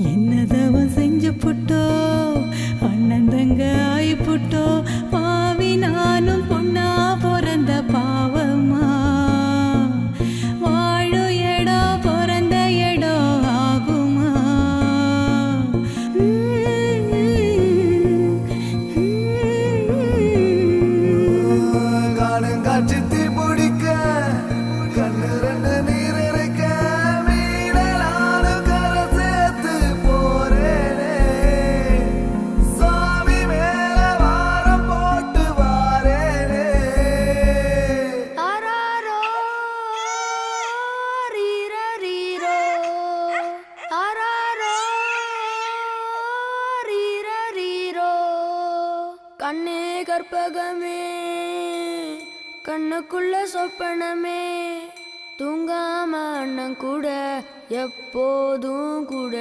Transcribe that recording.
என்னதவன் செஞ்சு புட்டோ அண்ணன் தங்க ஆயி புட்டோ பாவி நானும் பொண்ணா பிறந்த பாவமா வாழு இடம் பிறந்த இடம் ஆகுமா காணும் காட்சி தீ பிடிக்க கண்ணு ரெண்டு நீர் இருக்க மீனலான கரை சேர்த்து போறேனே சாமி மேல வாரம் போட்டு வாரேனே ஆராரோ ரீரரீரோ ஆராரோ ரீரரீரோ கண்ணே கற்பகமே கண்ணுக்குள்ள சொப்பனமே தூங்காம அண்ணன் கூட எப்போதும் கூட